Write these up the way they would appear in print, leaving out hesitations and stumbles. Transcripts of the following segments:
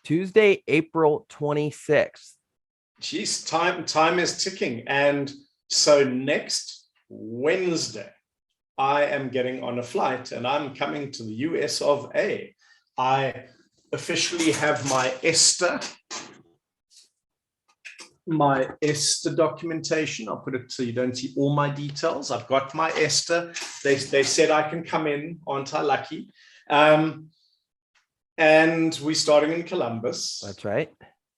Tuesday, April 26th. Geez, time is ticking. And so next Wednesday, I am getting on a flight and I'm coming to the US of A. I officially have my ESTA documentation. I'll put it so you don't see all my details. I've got my ESTA. They said I can come in, aren't I lucky? And we're starting in Columbus. That's right.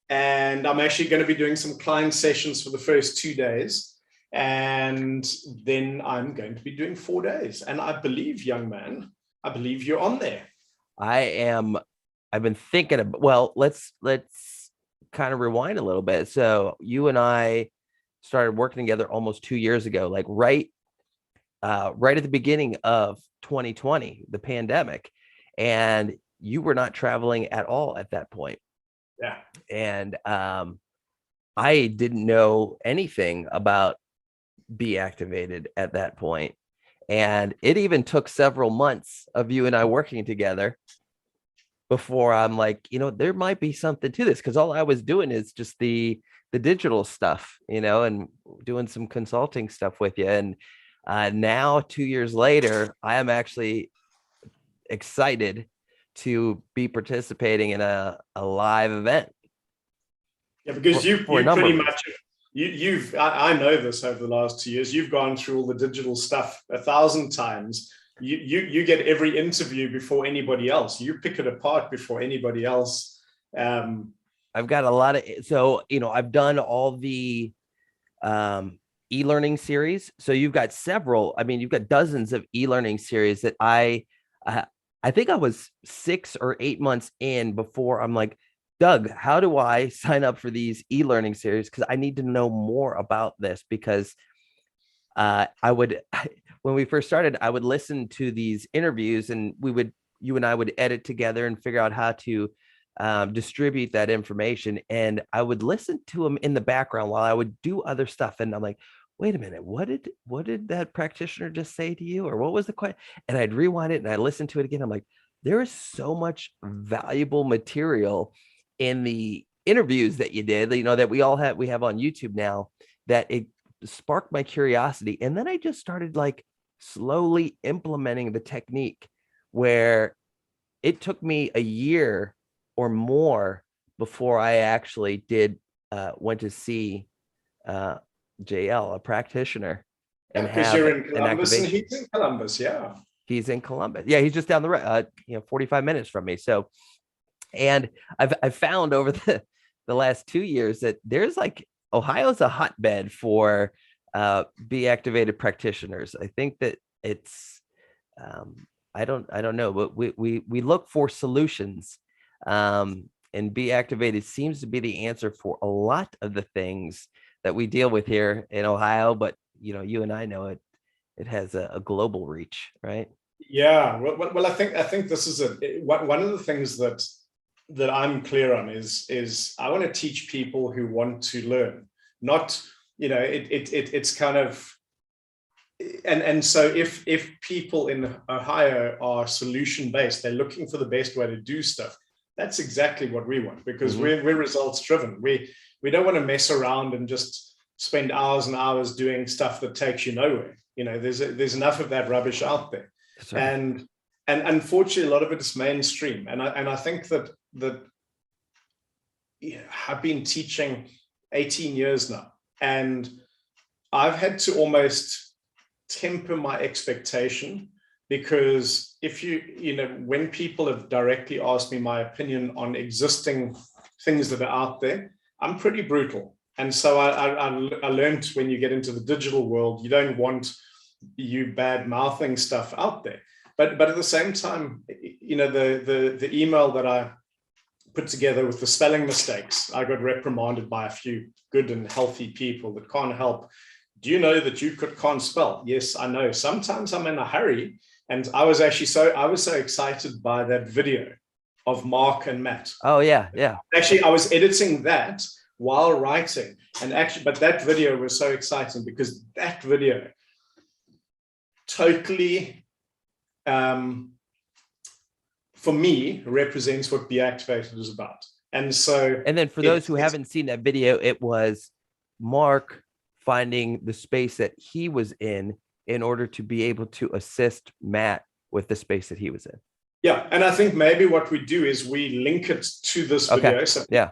And I'm actually going to be doing some client sessions for the first 2 days. And then I'm going to be doing 4 days. And I believe, young man, I believe you're on there. I've been thinking about, well, let's kind of rewind a little bit. So you and I started working together almost 2 years ago, like right at the beginning of 2020, the pandemic. And you were not traveling at all at that point. Yeah. And I didn't know anything about Be Activated at that point. And it even took several months of you and I working together before I'm like, there might be something to this, because all I was doing is just the digital stuff, and doing some consulting stuff with you. And now 2 years later, I am actually excited to be participating in a live event. Yeah, because you pretty much, I know this over the last 2 years, you've gone through all the digital stuff 1,000 times. You get every interview before anybody else. You pick it apart before anybody else. I've got a lot of, so, I've done all the e-learning series. So you've got you've got dozens of e-learning series that I think I was 6 or 8 months in before I'm like, Doug, how do I sign up for these e-learning series? Because I need to know more about this, because when we first started, I would listen to these interviews and you and I would edit together and figure out how to distribute that information. And I would listen to them in the background while I would do other stuff. And I'm like, wait a minute, what did that practitioner just say to you? Or what was the question? And I'd rewind it and I listened to it again. I'm like, there is so much valuable material in the interviews that you did, that we have on YouTube now, that it sparked my curiosity. And then I just started like slowly implementing the technique, where it took me a year or more before I actually went to see JL, a practitioner, and because you're in Columbus and he's in Columbus. Yeah. He's in Columbus. Yeah, he's just down the road, 45 minutes from me. So, and I've found over the last 2 years that there's like, Ohio's a hotbed for Be Activated practitioners. I think that it's I don't know, but we look for solutions, and Be Activated seems to be the answer for a lot of the things that we deal with here in Ohio. But you and I know it has a global reach, right? Yeah. Well, I think this is one of the things that I'm clear on is I want to teach people who want to learn, not, it's kind of, and so if people in Ohio are solution based, they're looking for the best way to do stuff. That's exactly what we want, because we're results driven. We don't want to mess around and just spend hours and hours doing stuff that takes you nowhere. There's enough of that rubbish out there. Right. And unfortunately, a lot of it is mainstream. And I think that I've been teaching 18 years now, and I've had to almost temper my expectation, because when people have directly asked me my opinion on existing things that are out there, I'm pretty brutal. And so I learned, when you get into the digital world, you don't want you bad mouthing stuff out there. But at the same time, the email that I put together with the spelling mistakes, I got reprimanded by a few good and healthy people that can't help. Do you know that you can't spell? Yes, I know. Sometimes I'm in a hurry. And I was so excited by that video of Mark and Matt. Oh, yeah, yeah. Actually, I was editing that while writing. But that video was so exciting, because that video totally, for me, represents what Be Activated is about. And so, and then for those who haven't seen that video, it was Mark finding the space that he was in order to be able to assist Matt with the space that he was in. Yeah, and I think maybe what we do is we link it to this video. So yeah,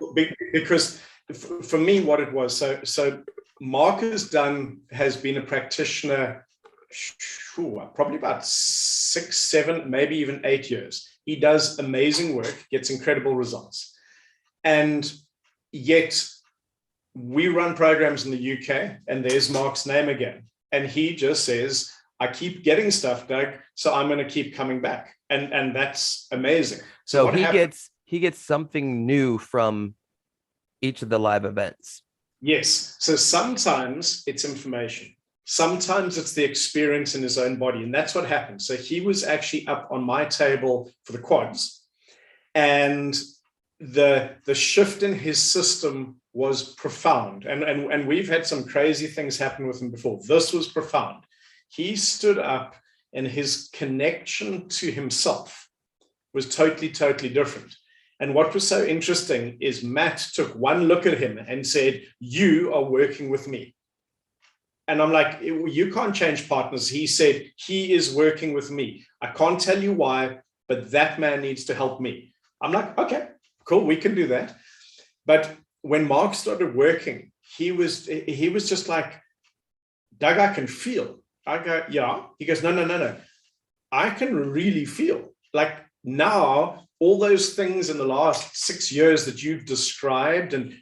because for me, what it was, so Mark has been a practitioner, probably about 6, 7, maybe even 8 years. He does amazing work, gets incredible results, and yet we run programs in the UK, and there's Mark's name again, and he just says, I keep getting stuff, Doug, so I'm going to keep coming back. And that's amazing. So he gets something new from each of the live events. Yes. So sometimes it's information. Sometimes it's the experience in his own body. And that's what happened. So he was actually up on my table for the quads. And the shift in his system was profound. And we've had some crazy things happen with him before. This was profound. He stood up, and his connection to himself was totally, totally different. And what was so interesting is Matt took one look at him and said, you are working with me. And I'm like, you can't change partners. He said, he is working with me. I can't tell you why, but that man needs to help me. I'm like, okay, cool, we can do that. But when Mark started working, he was just like, Doug, I can feel. I go, yeah. He goes, no. I can really feel. Like now, all those things in the last 6 years that you've described, and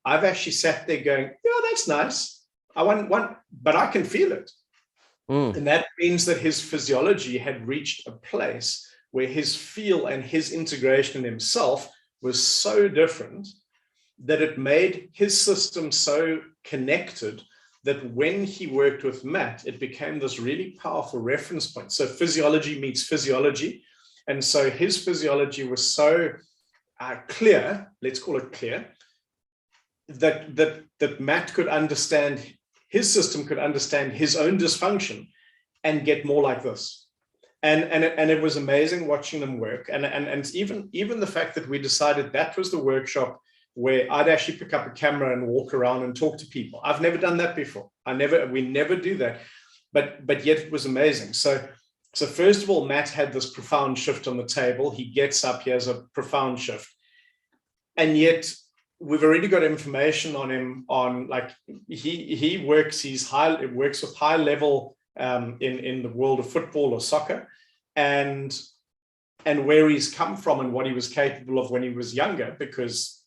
I've actually sat there going, yeah, that's nice. I want one, but I can feel it. And that means that his physiology had reached a place where his feel and his integration in himself was so different that it made his system so connected that when he worked with Matt, it became this really powerful reference point. So physiology meets physiology. And so his physiology was so clear, let's call it clear, that Matt could understand, his system could understand his own dysfunction and get more like this. And it was amazing watching them work. And even the fact that we decided that was the workshop where I'd actually pick up a camera and walk around and talk to people. I've never done that before. We never do that, but yet it was amazing. So first of all, Matt had this profound shift on the table. He gets up, he has a profound shift. And yet we've already got information on him on like, he works with high level in the world of football or soccer, and where he's come from and what he was capable of when he was younger, because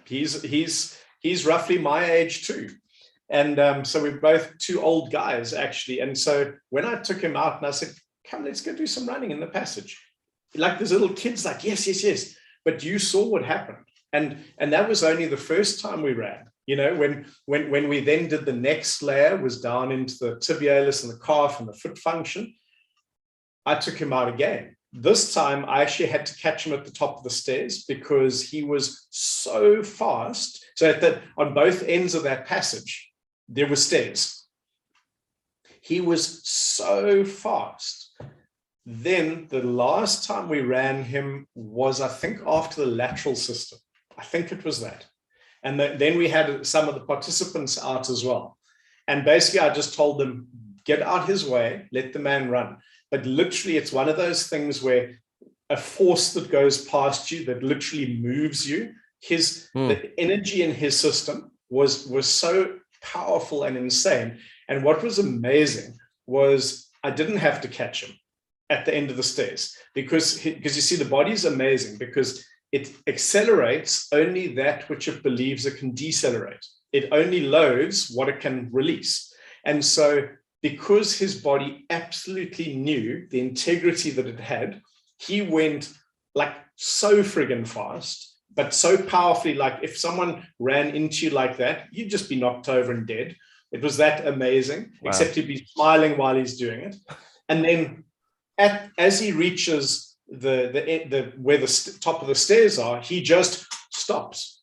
he's roughly my age too. And so we're both two old guys, actually. And so when I took him out and I said, come, let's go do some running in the passage. Like there's little kids like, yes. But you saw what happened. And that was only the first time we ran. When we then did the next layer was down into the tibialis and the calf and the foot function, I took him out again. This time, I actually had to catch him at the top of the stairs because he was so fast. So on both ends of that passage, there were stairs. He was so fast. Then the last time we ran him was, I think, after the lateral system. I think it was that. And then we had some of the participants out as well. And basically, I just told them, get out his way, let the man run. But literally, it's one of those things where a force that goes past you that literally moves you. The energy in his system was so powerful and insane. And what was amazing was I didn't have to catch him at the end of the stairs because you see, the body is amazing because it accelerates only that which it believes it can decelerate. It only loads what it can release. And so because his body absolutely knew the integrity that it had, he went like so friggin' fast, but so powerfully. Like if someone ran into you like that, you'd just be knocked over and dead. It was that amazing, wow. Except he'd be smiling while he's doing it. And then as he reaches where the top of the stairs are, he just stops.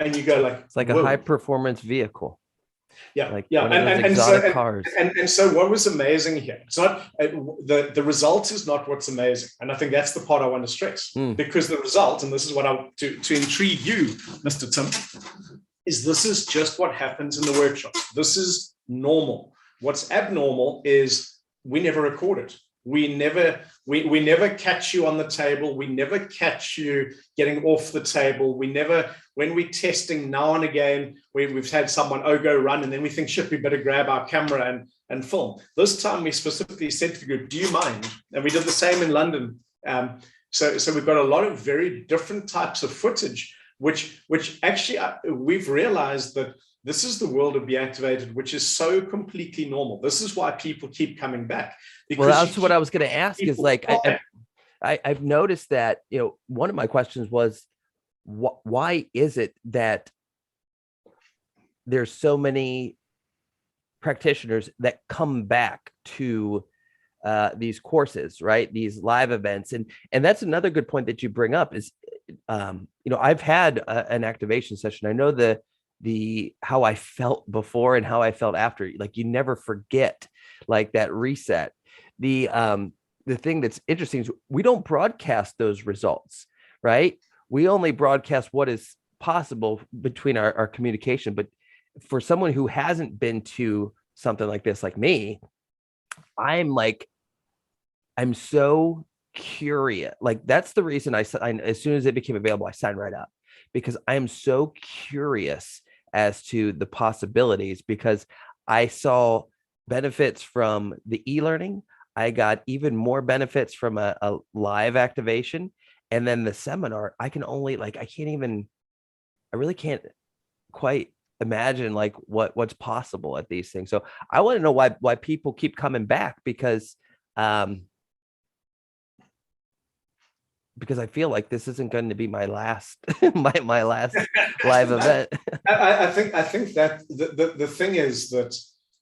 And you go like, it's like whoa. A high performance vehicle. Yeah, like yeah, one of those exotic cars. and so what was amazing here? It's not the result is not what's amazing, and I think that's the part I want to stress, because the result, and this is what I to intrigue you, Mr. Tim, is this is just what happens in the workshop. This is normal. What's abnormal is we never record it. We never catch you on the table. We never catch you getting off the table. We never, when we're testing now and again, we've had someone go run, and then we think, shit, we better grab our camera and film. This time we specifically said to the group, do you mind? And we did the same in London. So we've got a lot of very different types of footage, which actually we've realized that this is the world of Be Activated, which is so completely normal. This is why people keep coming back. Well, that's what I was going to ask is like, I've noticed that, one of my questions was, why is it that there's so many practitioners that come back to these courses, right? These live events. And that's another good point that you bring up is, I've had an activation session. I know the how I felt before and how I felt after. Like, you never forget, like, that reset. The thing that's interesting is we don't broadcast those results, right? We only broadcast what is possible between our communication. But for someone who hasn't been to something like this, like me, I'm so curious. Like, that's the reason I as soon as it became available, I signed right up, because I am so curious as to the possibilities, because I saw benefits from the e-learning. I got even more benefits from a live activation. And then the seminar, I really can't quite imagine like what's possible at these things. So I want to know why people keep coming back, because I feel like this isn't going to be my last my last live event. I think that the thing is that,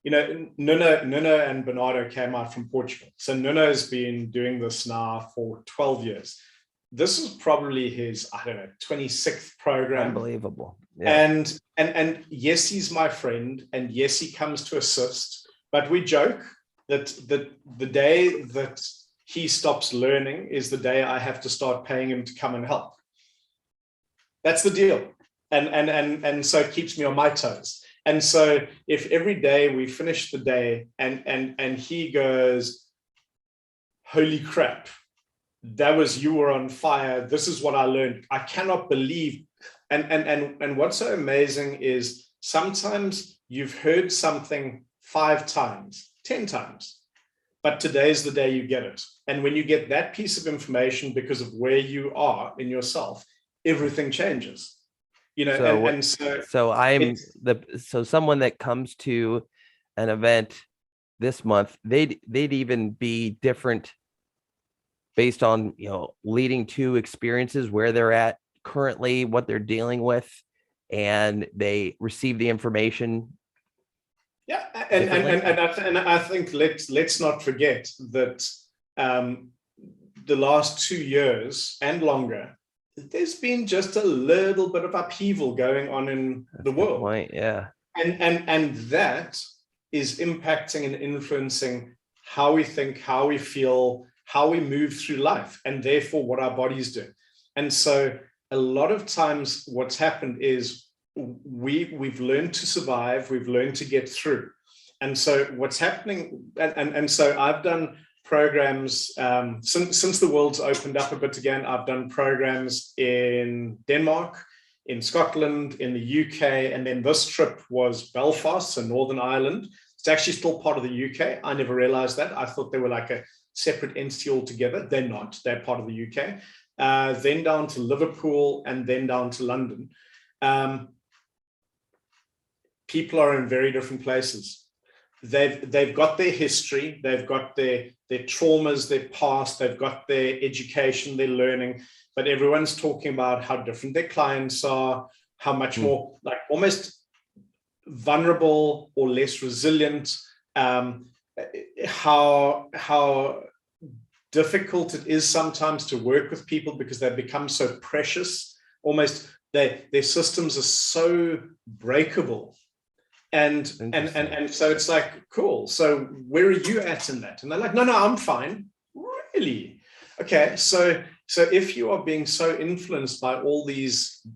Nuno and Bernardo came out from Portugal. So Nuno has been doing this now for 12 years. This is probably his, 26th program. Unbelievable. Yeah. And yes, he's my friend, and yes, he comes to assist. But we joke that the day that he stops learning is the day I have to start paying him to come and help. That's the deal. And so it keeps me on my toes. And so if every day we finish the day and he goes, holy crap, you were on fire. This is what I learned. I cannot believe. And what's so amazing is sometimes you've heard something 5 times, 10 times, but today's the day you get it. And when you get that piece of information because of where you are in yourself, everything changes. So someone that comes to an event this month, they'd even be different based on, leading to experiences where they're at currently, what they're dealing with, and they receive the information. Yeah, and I think let's not forget that the last 2 years and longer, there's been just a little bit of upheaval going on in the world. Point, yeah. And that is impacting and influencing how we think, how we feel, how we move through life, and therefore what our bodies do. And so a lot of times what's happened is we've learned to survive, we've learned to get through. And so what's happening, and so I've done programs since the world's opened up a bit again. I've done programs in Denmark, in Scotland, in the UK, and then this trip was Belfast, so Northern Ireland. It's actually still part of the UK. I never realized that. I thought they were like a separate entity altogether. They're not. They're part of the UK. Then down to Liverpool, and then down to London. People are in very different places. They've got their history, they've got their traumas, their past, they've got their education, their learning, but everyone's talking about how different their clients are, how much more like almost vulnerable or less resilient, how difficult it is sometimes to work with people because they've become so precious. Almost their systems are so breakable And so it's like, cool. So where are you at in that? And they're like, no, I'm fine. Really? Okay. So if you are being so influenced by all these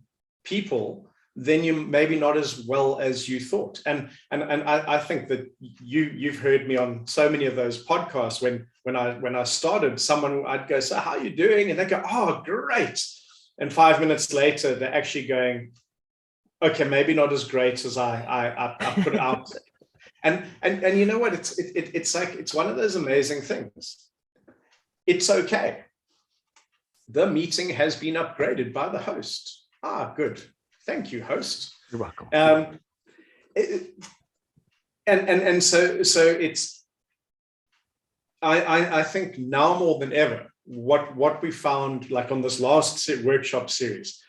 people, then you maybe not as well as you thought. And I think that you've heard me on so many of those podcasts. When I started, I'd go, so how are you doing? And they go, oh, great. And 5 minutes later, they're actually going, okay, maybe not as great as I put out. And you know what? It's like, it's one of those amazing things. It's okay. The meeting has been upgraded by the host. Ah, good. Thank you, host. You're welcome. So it's, I think now more than ever, what we found, like on this last workshop series,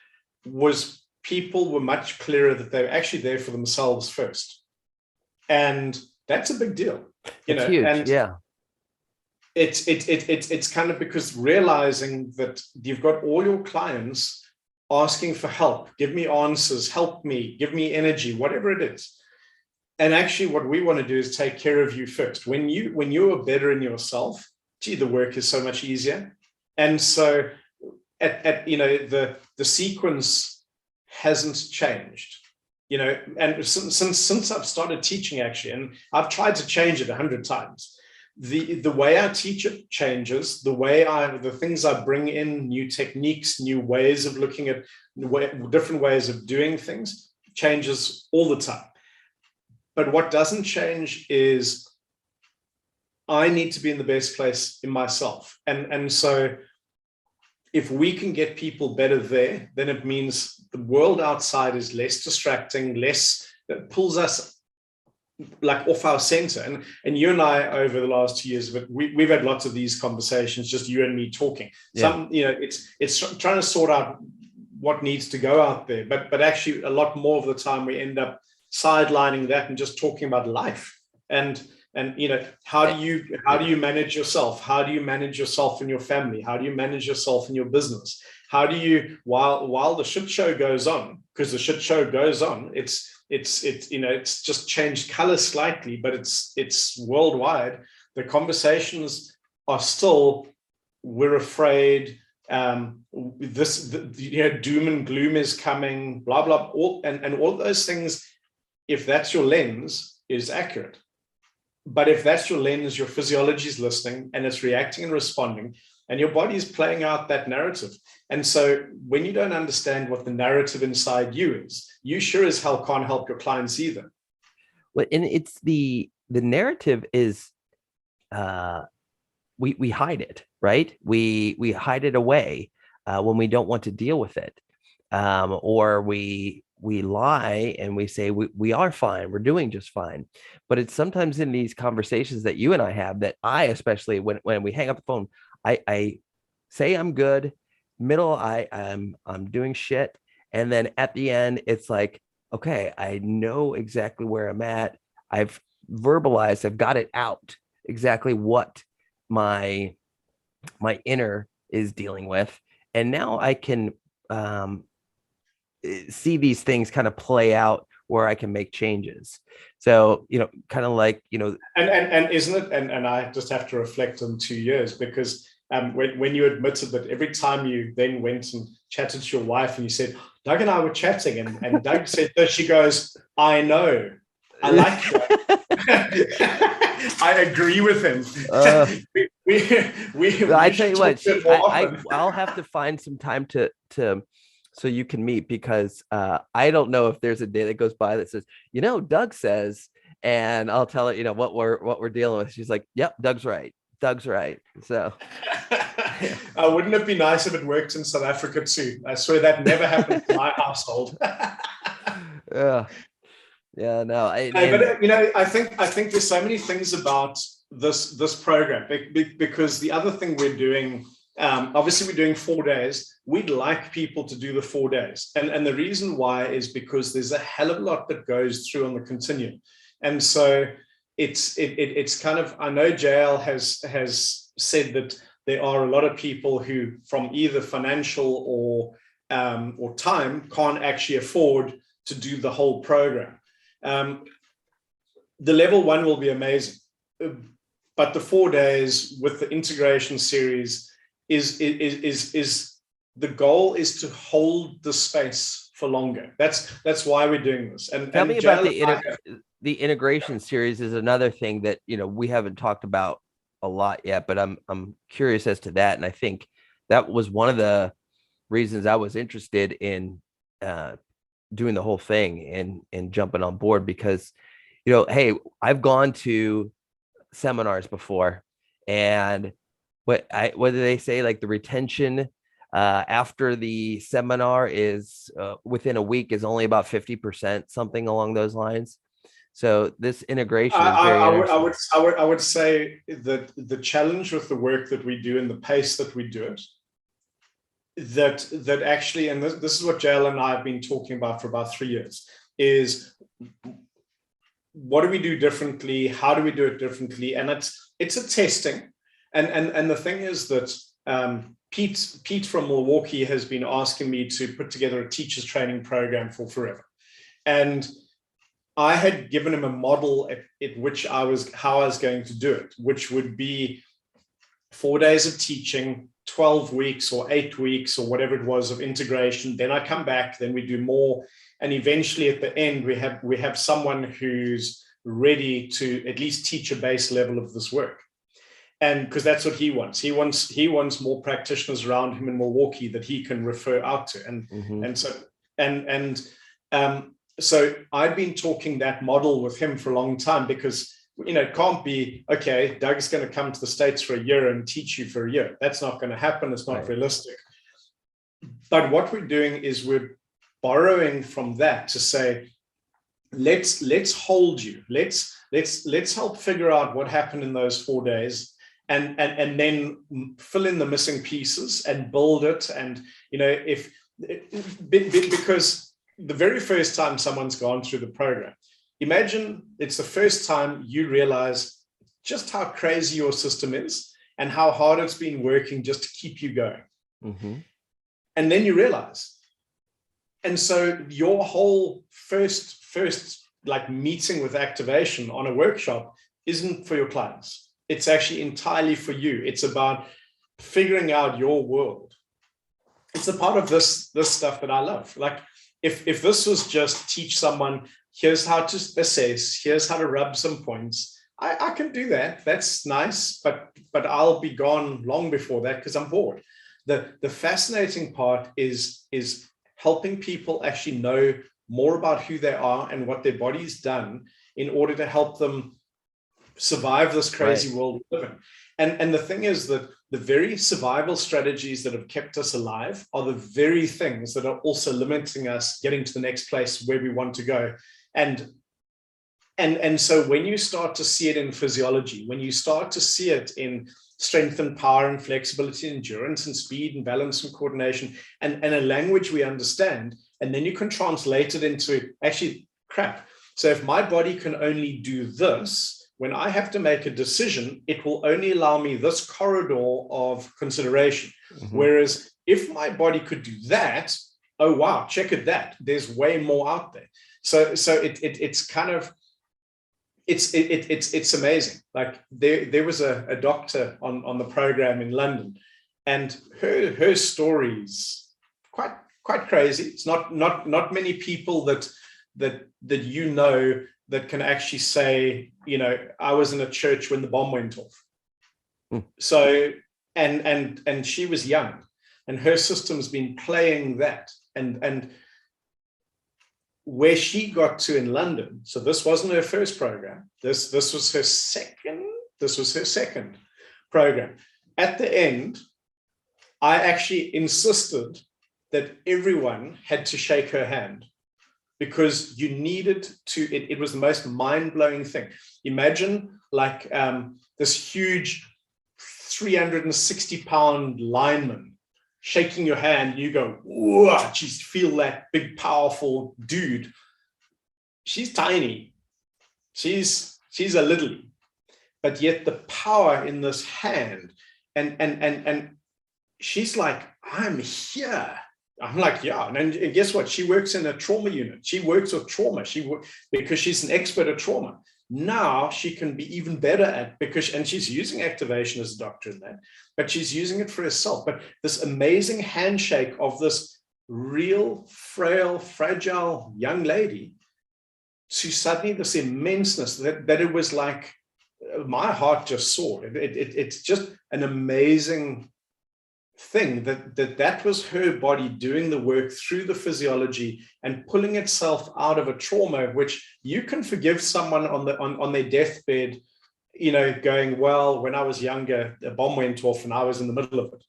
was people were much clearer that they're actually there for themselves first. And that's a big deal. It's huge. And yeah. It's kind of because realizing that you've got all your clients asking for help, give me answers, help me, give me energy, whatever it is. And actually what we want to do is take care of you first. When you are better in yourself, gee, the work is so much easier. And so the sequence hasn't changed, and since I've started teaching, actually, and I've tried to change it 100 times. The way I teach it changes, the things I bring in, new techniques, new ways of looking at different ways of doing things, changes all the time. But what doesn't change is I need to be in the best place in myself. And so if we can get people better there, then it means the world outside is less distracting, it pulls us like off our center. And you and I, over the last 2 years, but we've had lots of these conversations, just you and me talking. Yeah. It's trying to sort out what needs to go out there, but actually a lot more of the time we end up sidelining that and just talking about life. And how do you manage yourself? How do you manage yourself in your family? How do you manage yourself in your business? How do you, while the shit show goes on, because the shit show goes on, it's just changed color slightly, but it's worldwide. The conversations are still, we're afraid, doom and gloom is coming, blah blah, and all those things. If that's your lens, is accurate. But if that's your lens, your physiology is listening and it's reacting and responding, and your body is playing out that narrative. And so when you don't understand what the narrative inside you is, you sure as hell can't help your clients either. Well, and it's the narrative is, we hide it, right? We hide it away when we don't want to deal with it, or we lie and we say we are fine, we're doing just fine. But it's sometimes in these conversations that you and I have, that I, especially when we hang up the phone, I say I'm good, middle I'm doing shit, and then at the end it's like, okay, I know exactly where I'm at. I've verbalized, I've got it out exactly what my inner is dealing with, and now I can see these things kind of play out where I can make changes. So, kind of like, and isn't it? And I just have to reflect on 2 years, because when you admitted that every time you then went and chatted to your wife and you said, Doug and I were chatting, and Doug said that, she goes, I know, I like that. I agree with him. I tell you what, I'll have to find some time to so you can meet, because I don't know if there's a day that goes by that says, Doug says, and I'll tell her, what we're dealing with. She's like, yep, Doug's right. So wouldn't it be nice if it worked in South Africa too? I swear that never happened in my household. No. But I think there's so many things about this program, because the other thing we're doing, obviously we're doing 4 days. We'd like people to do the 4 days, and the reason why is because there's a hell of a lot that goes through on the continuum. And so it's kind of, I know JL has said that there are a lot of people who, from either financial or time, can't actually afford to do the whole program. the level 1 will be amazing, but the 4 days with the integration series is the goal is to hold the space for longer. That's why we're doing this. And tell me about Jael the integration series is another thing that, you know, we haven't talked about a lot yet, but I'm curious as to that. And I think that was one of the reasons I was interested in doing the whole thing and jumping on board, because, you know, hey, I've gone to seminars before, and what do they say, like the retention after the seminar is within a week is only about 50%, something along those lines. So this integration is very interesting. I would say that the challenge with the work that we do and the pace that we do it, that actually, and this is what Jael and I have been talking about for about 3 years, is what do we do differently? How do we do it differently? And it's a testing. And the thing is that Pete from Milwaukee has been asking me to put together a teacher's training program for forever. And I had given him a model at which how I was going to do it, which would be 4 days of teaching, 12 weeks or 8 weeks or whatever it was of integration. Then I come back, then we do more. And eventually at the end, we have someone who's ready to at least teach a base level of this work. And because that's what he wants. He wants more practitioners around him in Milwaukee that he can refer out to. So I've been talking that model with him for a long time, because, you know, it can't be, okay, Doug's going to come to the States for a year and teach you for a year. That's not going to happen. It's not realistic. But what we're doing is we're borrowing from that to say, let's hold you. Let's help figure out what happened in those 4 days, and then fill in the missing pieces and build it. And, you know, because the very first time someone's gone through the program, imagine it's the first time you realize just how crazy your system is and how hard it's been working just to keep you going. Mm-hmm. And then you realize. And so your whole first like meeting with activation on a workshop isn't for your clients. It's actually entirely for you. It's about figuring out your world. It's a part of this stuff that I love. Like, if this was just teach someone, here's how to assess, here's how to rub some points, I can do that. That's nice, but I'll be gone long before that because I'm bored. The fascinating part is helping people actually know more about who they are and what their body's done in order to help them survive this crazy world we live in. And the thing is that the very survival strategies that have kept us alive are the very things that are also limiting us getting to the next place where we want to go. And so when you start to see it in physiology, when you start to see it in strength and power and flexibility, endurance and speed and balance and coordination, and a language we understand, and then you can translate it into actually crap. So if my body can only do this, when I have to make a decision, it will only allow me this corridor of consideration. Mm-hmm. Whereas if my body could do that, oh, wow, check at that. There's way more out there. So it's kind of, it's amazing. Like there was a doctor on the program in London, and her story's quite crazy. It's not many people that you know that can actually say, you know, I was in a church when the bomb went off. So, and she was young, and her system's been playing that. And where she got to in London, so this wasn't her first program. This was her second program. At the end, I actually insisted that everyone had to shake her hand, because you needed to, it was the most mind-blowing thing. Imagine like this huge 360-pound lineman shaking your hand, and you go, whoa, geez, feel that big, powerful dude. She's tiny. She's a little, but yet the power in this hand, and she's like, I'm here. I'm like, yeah. And guess what? She works in a trauma unit. She works with trauma. Because she's an expert at trauma. now she can be even better at, and she's using activation as a doctor in that, but she's using it for herself. But this amazing handshake of this real frail, fragile young lady to suddenly this immenseness that it was like my heart just soared. It's just an amazing thing that was her body doing the work through the physiology and pulling itself out of a trauma, which you can forgive someone on their deathbed, going, well, when I was younger, a bomb went off and I was in the middle of it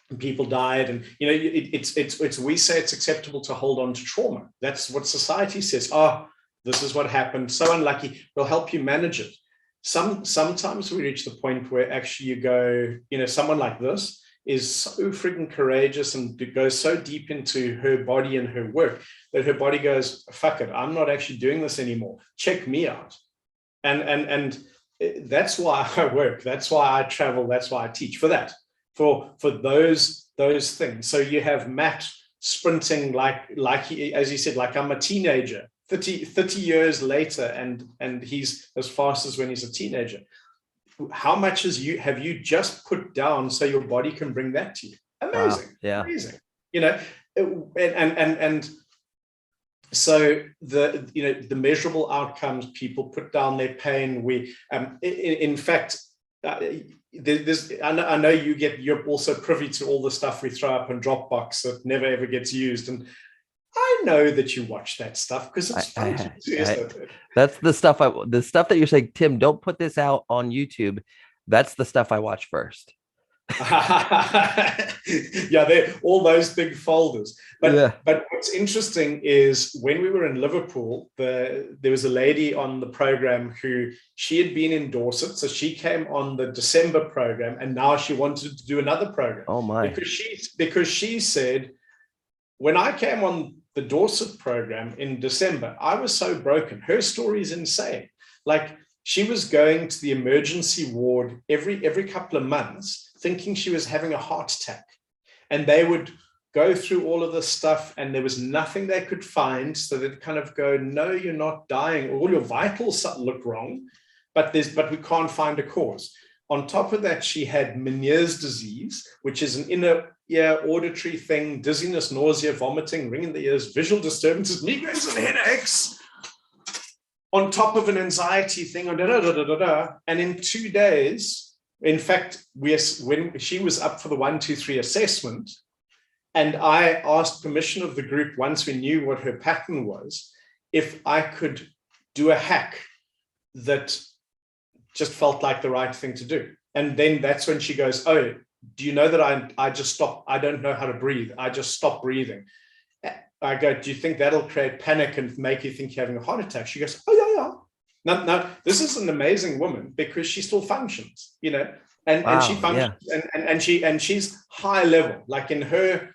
and people died. And, we say it's acceptable to hold on to trauma. That's what society says. Oh, this is what happened. So unlucky. We'll help you manage it. Sometimes we reach the point where actually you go, someone like this is so freaking courageous and goes so deep into her body and her work that her body goes, fuck it, I'm not actually doing this anymore. Check me out. And that's why I work. That's why I travel. That's why I teach for that, for those things. So you have Matt sprinting like as you said, like I'm a teenager, 30 years later, and he's as fast as when he's a teenager. How much have you just put down so your body can bring that to you? Amazing. Wow. Yeah. Amazing. And so the measurable outcomes, people put down their pain. We in fact, I know you're also privy to all the stuff we throw up in Dropbox that never ever gets used, and I know that you watch that stuff because it's fun to do. That's the stuff that you're saying, Tim, don't put this out on YouTube. That's the stuff I watch first. Yeah, they're all those big folders. But what's interesting is when we were in Liverpool, there was a lady on the program who she had been in Dorset. So she came on the December program and now she wanted to do another program. Oh my. Because she said, when I came on the Dorset program in December, I was so broken. Her story is insane. Like she was going to the emergency ward every couple of months thinking she was having a heart attack. And they would go through all of this stuff and there was nothing they could find. So they'd kind of go, no, you're not dying. All your vitals look wrong, but we can't find a cause. On top of that, she had Meniere's disease, which is an inner ear auditory thing, dizziness, nausea, vomiting, ringing in the ears, visual disturbances, migraines and headaches, on top of an anxiety thing, and in 2 days, in fact, when she was up for the 1, 2, 3 assessment, and I asked permission of the group once we knew what her pattern was, if I could do a hack that just felt like the right thing to do. And then that's when she goes, oh, do you know that I just stop? I don't know how to breathe. I just stop breathing. I go, do you think that'll create panic and make you think you're having a heart attack? She goes, oh, yeah. No, this is an amazing woman because she still functions, and wow, and she functions, yeah. and she's high level, like in her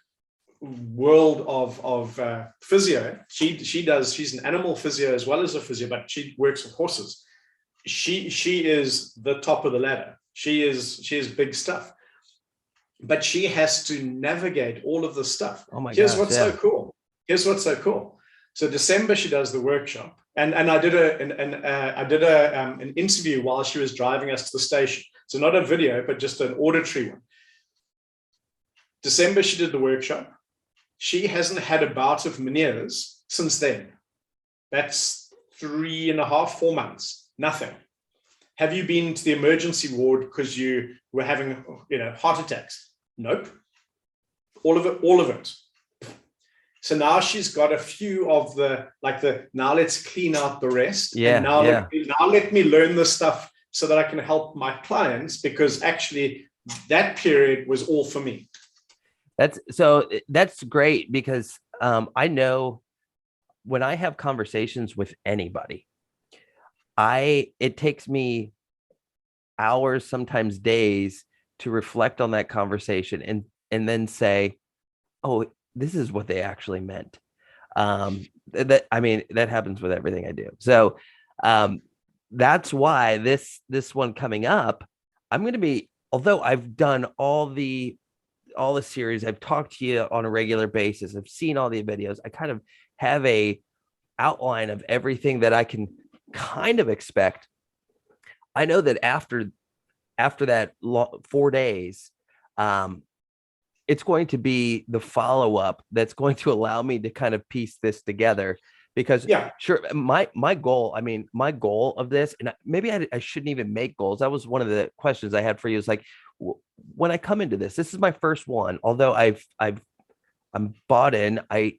world of physio. She's an animal physio as well as a physio, but she works with horses. She is the top of the ladder. She is big stuff, but she has to navigate all of this stuff. Oh my Here's what's so cool. So December she does the workshop, and I did an interview while she was driving us to the station. So not a video, but just an auditory one. December she did the workshop. She hasn't had a bout of Meniere's since then. That's 3.5, 4 months. Nothing. Have you been to the emergency ward because you were having, heart attacks? Nope. All of it. So now she's got a few of now let's clean out the rest. Yeah. And now let me learn this stuff so that I can help my clients, because actually that period was all for me. That's great, because I know when I have conversations with anybody, it takes me hours, sometimes days, to reflect on that conversation and then say, oh, this is what they actually meant. That happens with everything I do. So that's why this one coming up, I'm going to be, although I've done all the series, I've talked to you on a regular basis, I've seen all the videos, I kind of have a outline of everything that I can kind of expect. I know that after that 4 days, um, it's going to be the follow-up that's going to allow me to kind of piece this together. Because Yeah. sure, my goal, I mean, my goal of this, and maybe I shouldn't even make goals. That was one of the questions I had for you, is like, when I come into this is my first one, although I'm bought in. I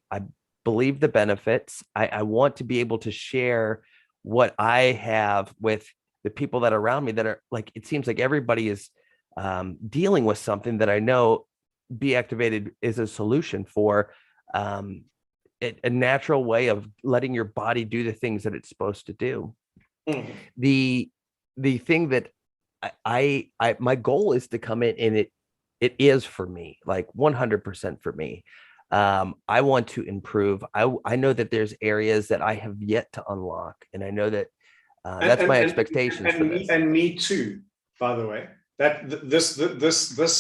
believe the benefits. I want to be able to share what I have with the people that are around me, that are like, it seems like everybody is dealing with something that I know Be Activated is a solution for. um, a natural way of letting your body do the things that it's supposed to do. Mm. The thing that my goal is to come in, and it is for me, like 100% for me. I want to improve. I know that there's areas that I have yet to unlock, and I know that that's my expectations for this. And me too, by the way. This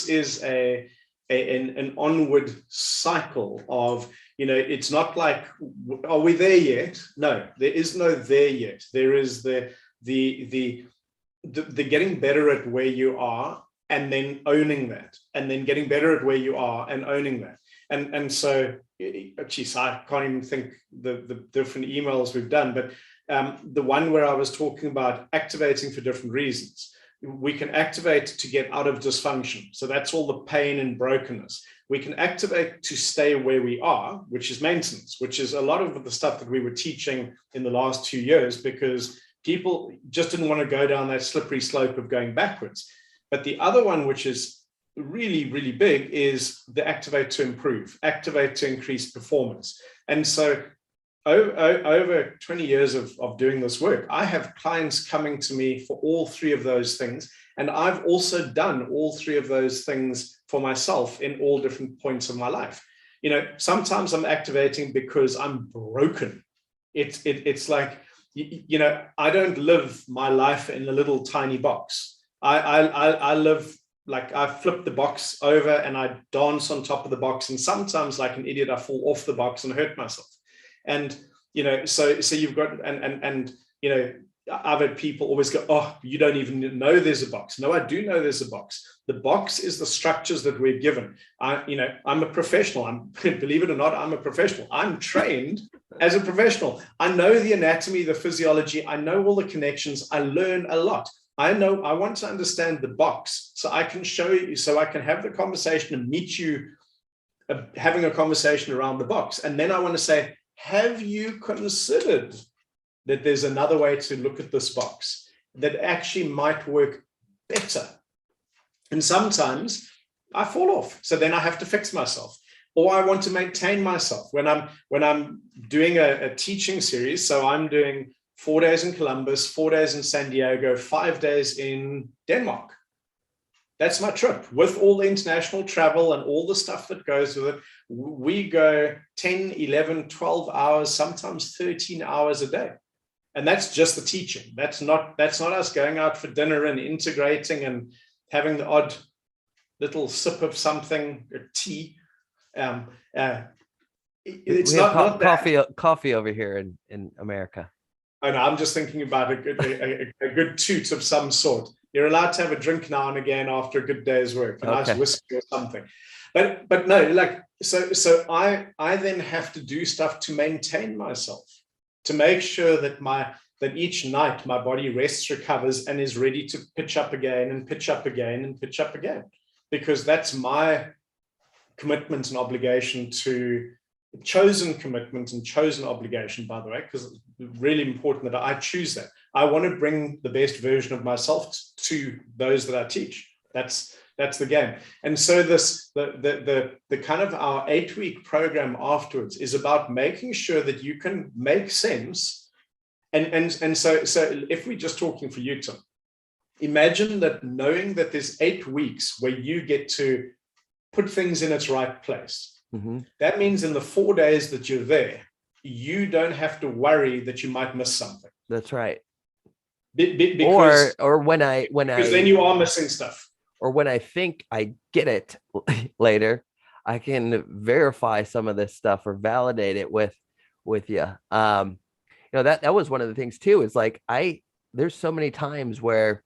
is an onward cycle of, it's not like, are we there yet? No, there is no there yet. There is the getting better at where you are, and then owning that, and then getting better at where you are and owning that. And so, geez, I can't even think the different emails we've done, but the one where I was talking about activating for different reasons. We can activate to get out of dysfunction. So that's all the pain and brokenness. We can activate to stay where we are, which is maintenance, which is a lot of the stuff that we were teaching in the last 2 years, because people just didn't want to go down that slippery slope of going backwards. But the other one, which is really, really big, is the activate to improve, activate to increase performance. And so over 20 years of doing this work, I have clients coming to me for all three of those things. And I've also done all three of those things for myself in all different points of my life. Sometimes I'm activating because I'm broken. It's like, I don't live my life in a little tiny box. I live like, I flip the box over and I dance on top of the box. And sometimes, like an idiot, I fall off the box and hurt myself. And, so you've got, and I've had people always go, oh, you don't even know there's a box. No, I do know there's a box. The box is the structures that we're given. I'm a professional. Believe it or not, I'm a professional. I'm trained as a professional. I know the anatomy, the physiology. I know all the connections. I learn a lot. I want to understand the box so I can show you, so I can have the conversation and meet you having a conversation around the box. And then I want to say, have you considered that there's another way to look at this box that actually might work better? And sometimes I fall off. So then I have to fix myself, or I want to maintain myself. When I'm doing a teaching series, so I'm doing 4 days in Columbus, 4 days in San Diego, 5 days in Denmark. That's my trip, with all the international travel and all the stuff that goes with it. We go 10, 11, 12 hours, sometimes 13 hours a day. And that's just the teaching. That's not us going out for dinner and integrating and having the odd little sip of something, a tea. It's not coffee over here in America. Oh, no, I'm just thinking about a good toot of some sort. You're allowed to have a drink now and again after a good day's work, a nice whiskey or something. But no, like, so I then have to do stuff to maintain myself, to make sure that each night my body rests, recovers, and is ready to pitch up again and pitch up again and pitch up again, because that's my commitment and obligation, to chosen commitment and chosen obligation, by the way, because it's really important that I choose that. I want to bring the best version of myself to those that I teach. That's the game. And so the kind of our 8-week program afterwards is about making sure that you can make sense. And so if we're just talking for you, Tim, imagine that, knowing that there's 8 weeks where you get to put things in its right place. Mm-hmm. That means in the 4 days that you're there, you don't have to worry that you might miss something. That's right. Because then you are missing stuff. Or when I think I get it later, I can verify some of this stuff or validate it with you. that was one of the things too, is like, there's so many times where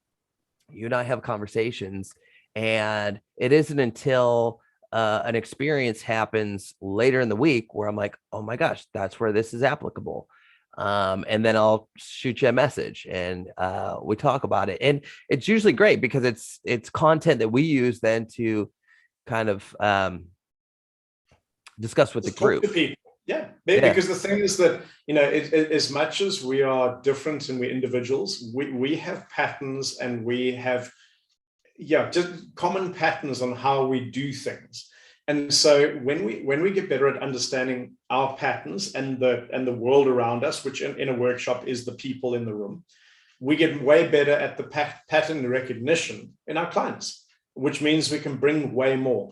you and I have conversations, and it isn't until an experience happens later in the week where I'm like, oh my gosh, that's where this is applicable. And then I'll shoot you a message, and we talk about it. And it's usually great because it's content that we use then to kind of discuss with the Just talk group. to people. Yeah, Yeah. because the thing is that, as much as we are different and we're individuals, we have patterns, and we have, just common patterns on how we do things. And so when we get better at understanding our patterns and the world around us, which in a workshop is the people in the room, we get way better at the pattern recognition in our clients, which means we can bring way more.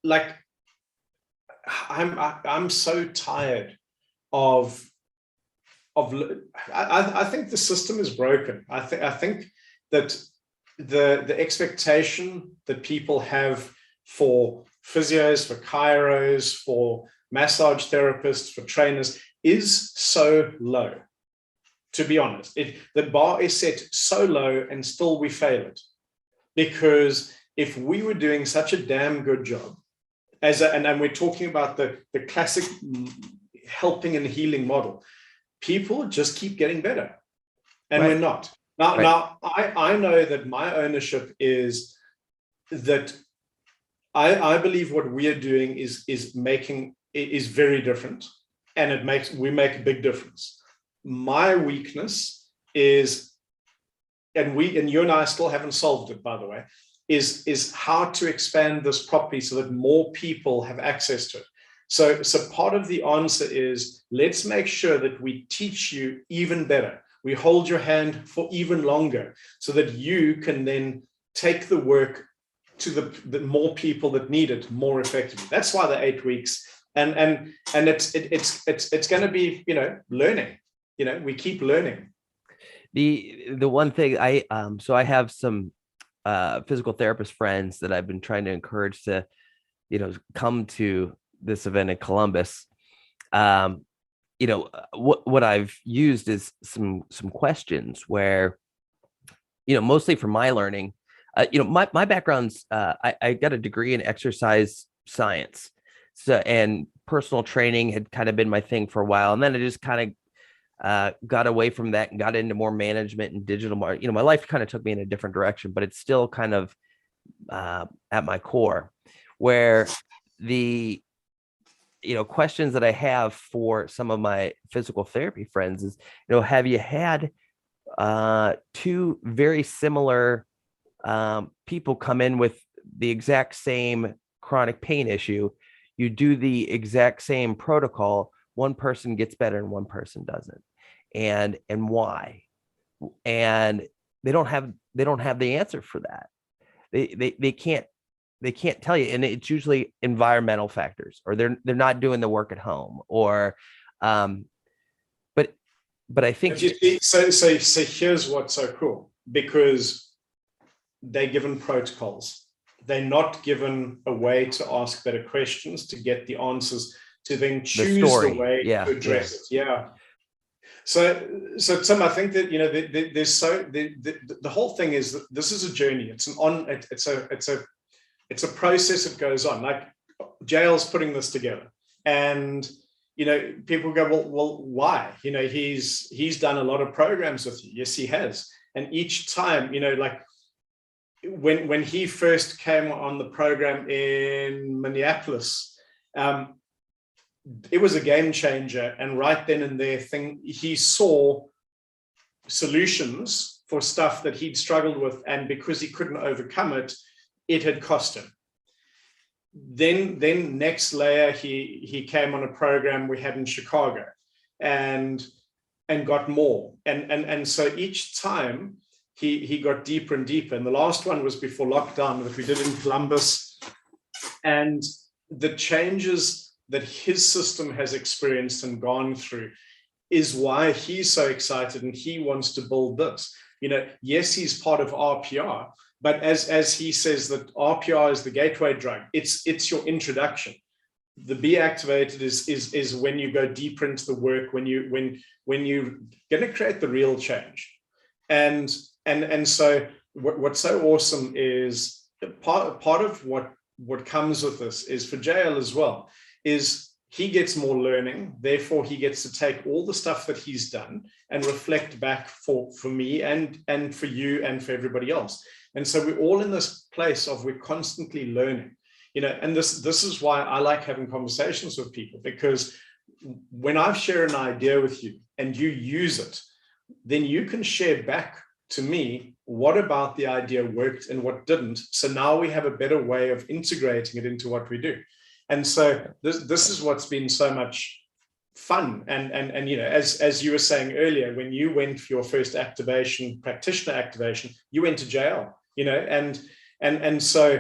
Like, I'm so tired of I think the system is broken. I think that the expectation that people have for physios, for chiros, for massage therapists, for trainers is so low. To be honest, the bar is set so low, and still we fail it. Because if we were doing such a damn good job, and we're talking about the classic helping and healing model, people just keep getting better, and Right. we're not. Now, I know that my ownership is that I believe what we are doing is very different, and we make a big difference. My weakness is, and you and I still haven't solved it, by the way, is how to expand this properly so that more people have access to it. So part of the answer is, let's make sure that we teach you even better. We hold your hand for even longer, so that you can then take the work to the more people that need it more effectively. That's why the 8 weeks, and it's going to be, learning. We keep learning. The one thing so I have some physical therapist friends that I've been trying to encourage to, come to this event in Columbus. What I've used is some questions where, mostly for my learning, my background's, I got a degree in exercise science. So, and personal training had kind of been my thing for a while. And then I just kind of got away from that and got into more management and digital marketing. My life kind of took me in a different direction, but it's still kind of at my core, where the questions that I have for some of my physical therapy friends is, have you had two very similar people come in with the exact same chronic pain issue? You do the exact same protocol, one person gets better and one person doesn't, and why? And they don't have the answer for that. They can't tell you, and it's usually environmental factors, or they're not doing the work at home, or but I think, so here's what's so cool, because they're given protocols. They're not given a way to ask better questions to get the answers, to then choose the way to address it. Yeah. So Tim, I think that there's the whole thing is that this is a journey. It's a process that goes on. Like, JL's putting this together, and people go, well, why? He's done a lot of programs with you. Yes, he has. And each time, like when he first came on the program in Minneapolis, it was a game changer. And right then and there, he saw solutions for stuff that he'd struggled with, and because he couldn't overcome it, it had cost him. Then next layer, he came on a program we had in Chicago, and got more. And so each time he got deeper and deeper. And the last one was before lockdown that we did in Columbus. And the changes that his system has experienced and gone through is why he's so excited, and he wants to build this. Yes, he's part of RPR, but as he says, that RPR is the gateway drug. It's your introduction. the be activated is when you go deeper into the work, when you're going to create the real change. And so what's so awesome is part of what comes with this is for JL as well, is he gets more learning, therefore he gets to take all the stuff that he's done and reflect back for me and for you and for everybody else. And so we're all in this place of we're constantly learning, and this is why I like having conversations with people, because when I share an idea with you and you use it, then you can share back to me what about the idea worked and what didn't. So now we have a better way of integrating it into what we do. And so this is what's been so much fun. And as you were saying earlier, when you went for your first activation, practitioner activation, you went to jail, and so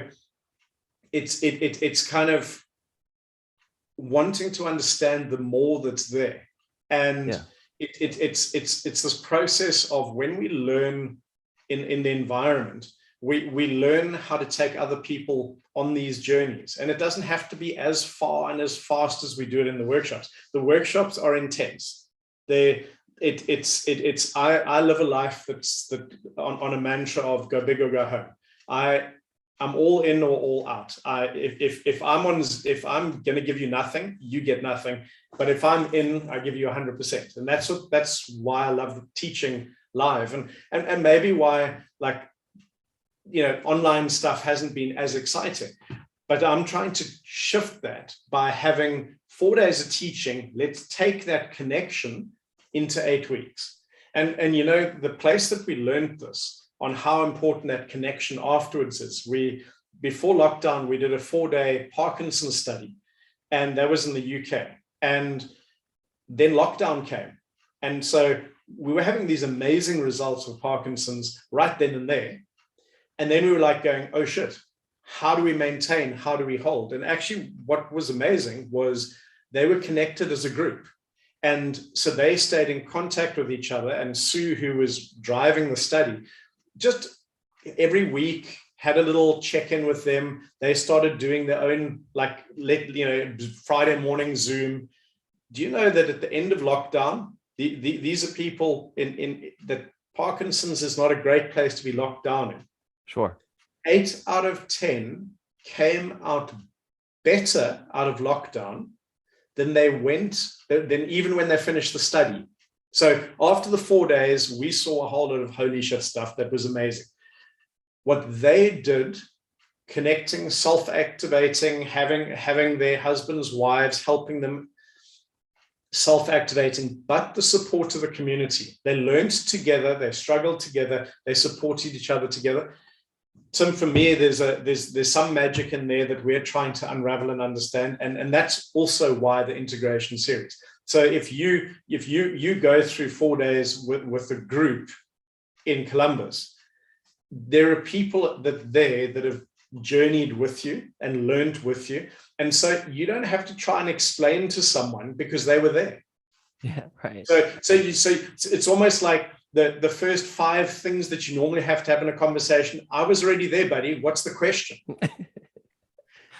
it's kind of wanting to understand the more that's there. And it's this process of when we learn in the environment, we learn how to take other people on these journeys. And it doesn't have to be as far and as fast as we do it in the workshops. The workshops are intense. I live a life that's on a mantra of go big or go home. I'm all in or all out. If I'm going to give you nothing, you get nothing. But if I'm in, I give you 100%. And that's why I love teaching live, and maybe why, like, online stuff hasn't been as exciting. But I'm trying to shift that by having 4 days of teaching. Let's take that connection into 8 weeks. And the place that we learned this on how important that connection afterwards is. Before lockdown, we did a 4-day Parkinson's study, and that was in the UK. And then lockdown came. And so we were having these amazing results with Parkinson's right then and there. And then we were like going, oh shit, how do we maintain? How do we hold? And actually what was amazing was they were connected as a group. And so they stayed in contact with each other. And Sue, who was driving the study, just every week had a little check-in with them. They started doing their own, Friday morning Zoom. Do you know that at the end of lockdown, these are people in that Parkinson's is not a great place to be locked down in. Sure. 8 out of 10 came out better out of lockdown than even when they finished the study. So after the 4 days, we saw a whole lot of holy shit stuff that was amazing. What they did, connecting, self-activating, having their husbands, wives, helping them, self-activating, but the support of the community. They learned together, they struggled together, they supported each other together. So for me, there's some magic in there that we're trying to unravel and understand. And that's also why the integration series. So if you go through 4 days with a group in Columbus, there are people that have journeyed with you and learned with you. And so you don't have to try and explain to someone because they were there. Yeah, right. So it's almost like the first 5 things that you normally have to have in a conversation. I was already there, buddy. What's the question?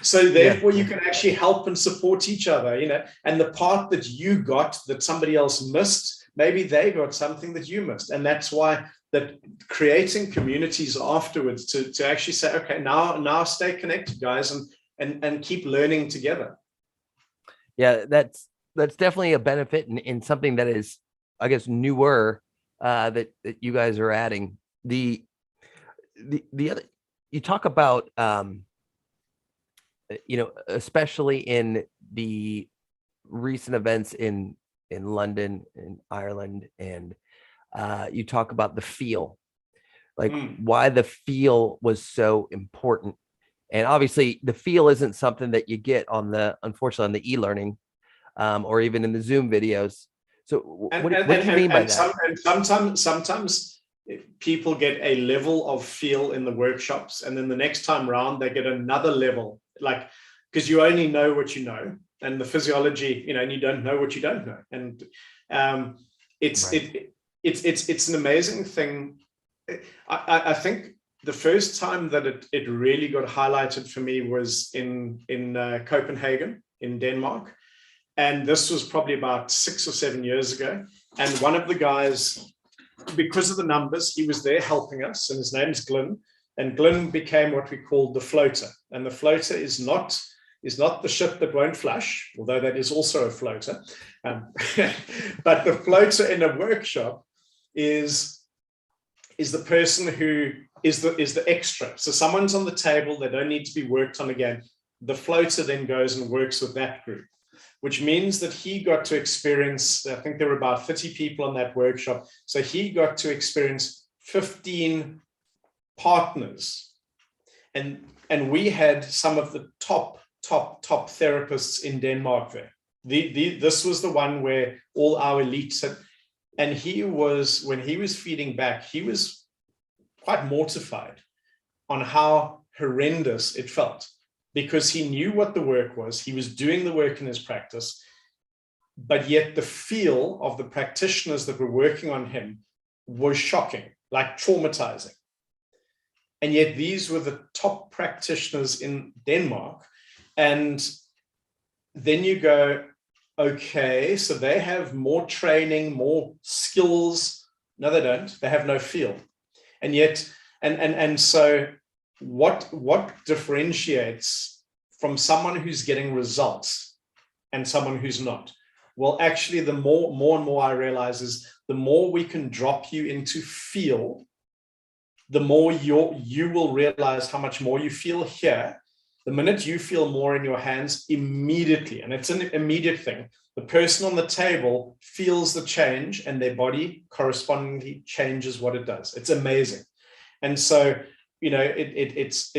So therefore, you can actually help and support each other, and the part that you got that somebody else missed, maybe they got something that you missed. And that's why that creating communities afterwards to actually say, okay, now stay connected, guys, and keep learning together. Yeah, that's definitely a benefit in something that is, I guess, newer that you guys are adding. The other, you talk about especially in the recent events in London and Ireland, and you talk about the feel, like why the feel was so important. And obviously the feel isn't something that you get unfortunately on the e-learning or even in the Zoom videos. So what do you mean by that? Sometimes people get a level of feel in the workshops, and then the next time around they get another level, like, because you only know what you know, and the physiology, and you don't know what you don't know. And it's an amazing thing. I think the first time that it really got highlighted for me was in Copenhagen, in Denmark. And this was probably about 6 or 7 years ago. And one of the guys, because of the numbers, he was there helping us, and his name's Glyn. And Glyn became what we called the floater. And the floater is not the ship that won't flush, although that is also a floater. But the floater in a workshop is the person who is the extra. So someone's on the table, they don't need to be worked on again. The floater then goes and works with that group, which means that he got to experience, I think there were about 30 people on that workshop. So he got to experience 15 partners. And we had some of the top therapists in Denmark there. This was the one where all our elites had, and when he was feeding back, he was quite mortified on how horrendous it felt, because he knew what the work was. He was doing the work in his practice, but yet the feel of the practitioners that were working on him was shocking, like traumatizing. And yet these were the top practitioners in Denmark. And then you go, okay, so they have more training, more skills. No, they don't. They have no feel. And yet, and so what differentiates from someone who's getting results and someone who's not? Well, actually, the more and more I realize is the more we can drop you into feel, the more you will realize how much more you feel here. The minute you feel more in your hands, immediately, and it's an immediate thing, the person on the table feels the change and their body correspondingly changes what it does. It's amazing. And so, it's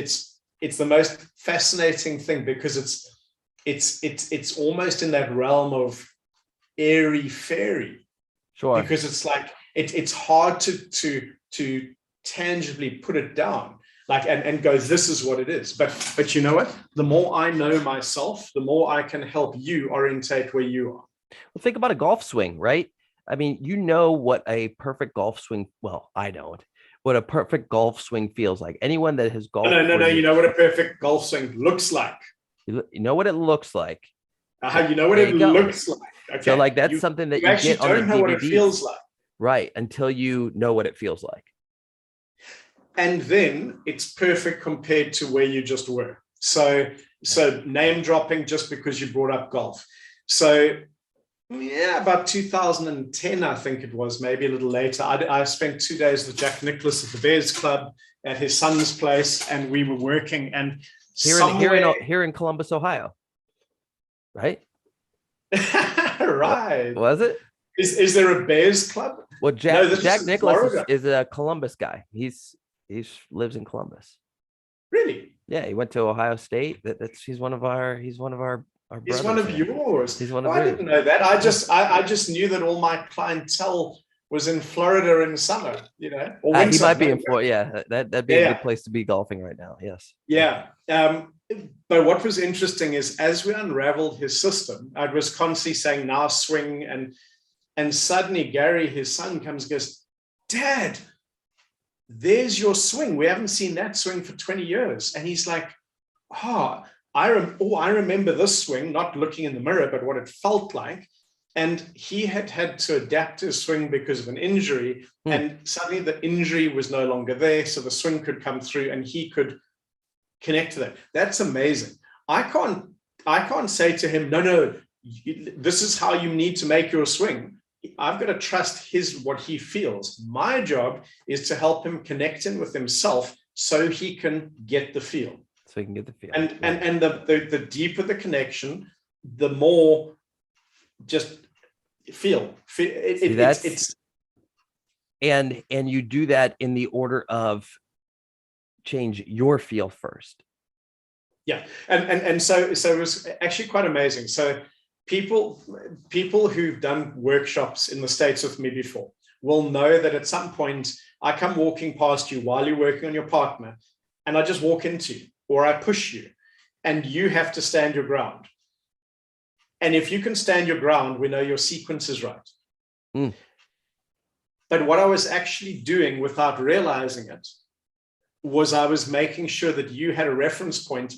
the most fascinating thing, because it's almost in that realm of airy fairy. Sure. Because it's like it's hard to tangibly put it down, like and go, this is what it is. But you know what? The more I know myself, the more I can help you orientate where you are. Well, think about a golf swing, right? I mean, you know what a perfect golf swing, well, I don't, what a perfect golf swing feels like. Anyone that has golfed. No, you know what a perfect golf swing looks like. You know what it looks like. You know what it looks like. Okay. So like that's something that you get on the DVD. You don't know what it feels like. Right, until you know what it feels like. And then it's perfect compared to where you just were. So name dropping just because you brought up golf. So yeah, about 2010, I think it was, maybe a little later. I spent 2 days with Jack Nicklaus at the Bears Club at his son's place, and we were working. And here in Columbus, Ohio, right? Right. Was it? Is there a Bears Club? Well, Jack Nicklaus is a Columbus guy. He lives in Columbus. Really? Yeah, he went to Ohio State. He's one of our He's one of yours. He's one of I didn't know that. I just knew that all my clientele was in Florida in summer, or he might be in Florida. Yeah, that'd be a good place to be golfing right now. Yes. Yeah. But what was interesting is, as we unraveled his system, I was constantly saying, now swing, and suddenly Gary, his son, comes and goes, Dad, there's your swing. We haven't seen that swing for 20 years. And he's like, I remember this swing, not looking in the mirror, but what it felt like. And he had to adapt his swing because of an injury. And suddenly the injury was no longer there. So the swing could come through and he could connect to that. That's amazing. I can't say to him, no, this is how you need to make your swing. I've got to trust what he feels. My job is to help him connect in with himself so he can get the feel. So he can get the feel. And the deeper the connection, the more just feel. And you do that in the order of change your feel first. Yeah. And so it was actually quite amazing. So people who've done workshops in the States with me before will know that at some point I come walking past you while you're working on your partner, and I just walk into you, or I push you, and you have to stand your ground. And if you can stand your ground, we know your sequence is right. But what I was actually doing without realizing it was I was making sure that you had a reference point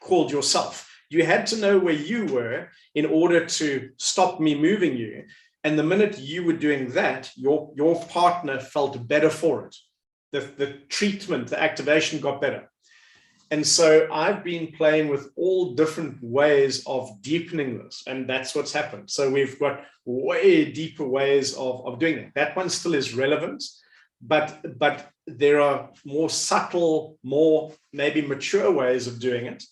called yourself. You had to know where you were in order to stop me moving you. And the minute you were doing that, your partner felt better for it. The treatment, the activation got better. And so I've been playing with all different ways of deepening this, and that's what's happened. So we've got way deeper ways of doing it. That one still is relevant, but there are more subtle, more maybe mature ways of doing it.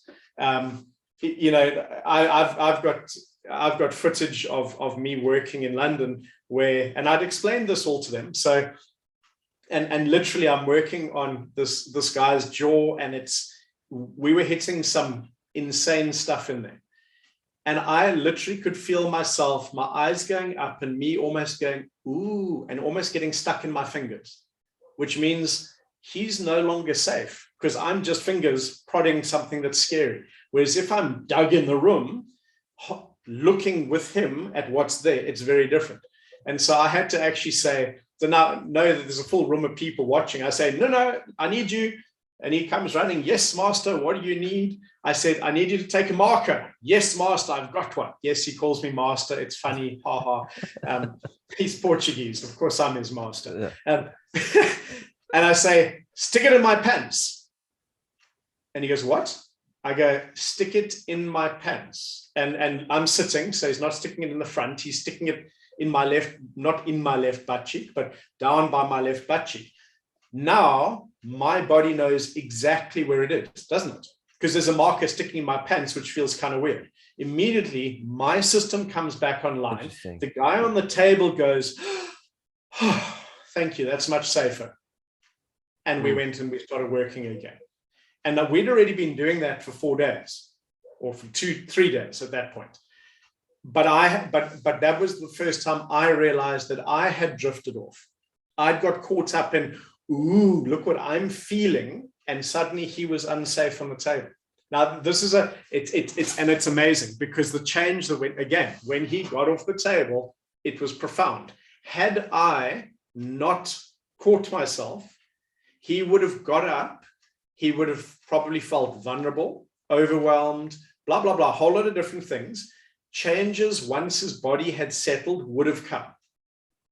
You know, I've got footage of me working in London where, and I'd explained this all to them. So, and literally, I'm working on this guy's jaw, and we were hitting some insane stuff in there. And I literally could feel myself, my eyes going up and me almost going, ooh, and almost getting stuck in my fingers, which means he's no longer safe because I'm just fingers prodding something that's scary. Whereas if I'm dug in the room, looking with him at what's there, it's very different. And so I had to actually say, so now know that there's a full room of people watching. I say, no, I need you. And he comes running. Yes, master, what do you need? I said, I need you to take a marker. Yes, master, I've got one. Yes, he calls me master. It's funny. Ha ha. He's Portuguese. Of course, I'm his master. Yeah. And I say, stick it in my pants. And he goes, what? I go, stick it in my pants. And I'm sitting, so he's not sticking it in the front. He's sticking it in my left, not in my left butt cheek, but down by my left butt cheek. Now, my body knows exactly where it is, doesn't it? Because there's a marker sticking in my pants, which feels kind of weird. Immediately, my system comes back online. The guy on the table goes, oh, thank you, that's much safer. And we went and we started working again. And we'd already been doing that for 4 days, or for 3 days at that point. But that was the first time I realized that I had drifted off. I'd got caught up in, ooh, look what I'm feeling. And suddenly he was unsafe on the table. Now, this is it's amazing because the change that went, again, when he got off the table, it was profound. Had I not caught myself, he would have got up. He would have probably felt vulnerable, overwhelmed, blah, blah, blah, a whole lot of different things. Changes once his body had settled would have come.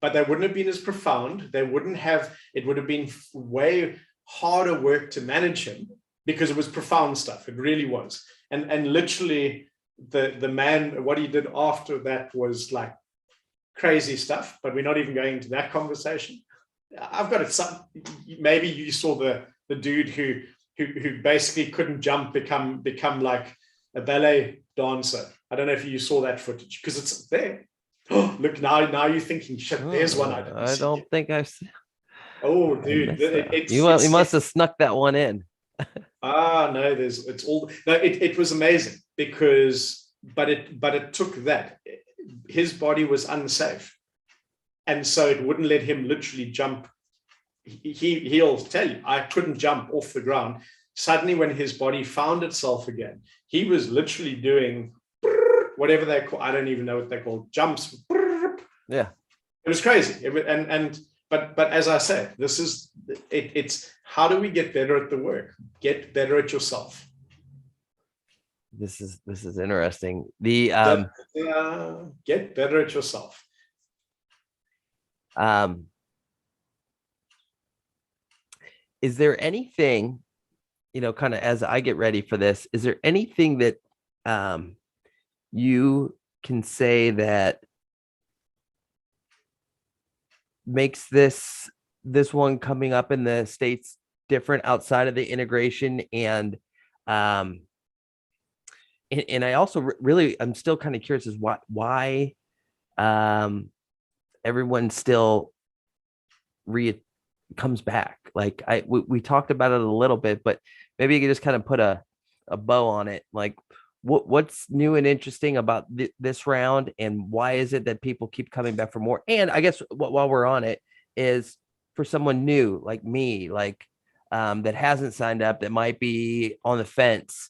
But they wouldn't have been as profound. They wouldn't have, it would have been way harder work to manage him because it was profound stuff. It really was. And literally the man, what he did after that was like crazy stuff, but we're not even going into that conversation. I've got it. Maybe you saw the dude who basically couldn't jump, become like a ballet dancer. I don't know if you saw that footage because it's there. Oh, look, now you're thinking, shit, there's one. I don't think I've seen. Oh, dude, you must have snuck that one in. No, it was amazing because, but it took that. His body was unsafe. And so it wouldn't let him literally jump. He'll tell you, I couldn't jump off the ground. Suddenly, when his body found itself again, he was literally doing whatever they call, I don't even know what they're called, jumps. Yeah. It was crazy. But as I said, this is it's how do we get better at the work? Get better at yourself. This is interesting. Get better at yourself. Is there anything, kind of as I get ready for this, is there anything that you can say that makes this one coming up in the States different outside of the integration? And I also really, I'm still kind of curious is why everyone still comes back. Like we talked about it a little bit, but maybe you could just kind of put a bow on it. Like what's new and interesting about this round, and why is it that people keep coming back for more? And I guess while we're on it is for someone new like me, like that hasn't signed up, that might be on the fence.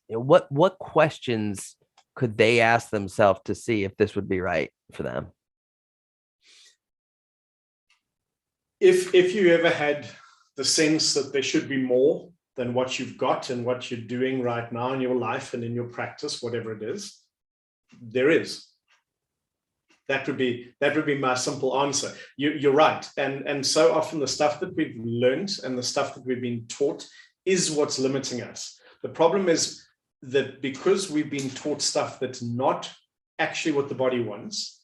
What questions could they ask themselves to see if this would be right for them? If you ever had the sense that there should be more, than what you've got and what you're doing right now in your life and in your practice, whatever it is? There is. That would be my simple answer. You're right. And so often the stuff that we've learned and the stuff that we've been taught is what's limiting us. The problem is that because we've been taught stuff that's not actually what the body wants,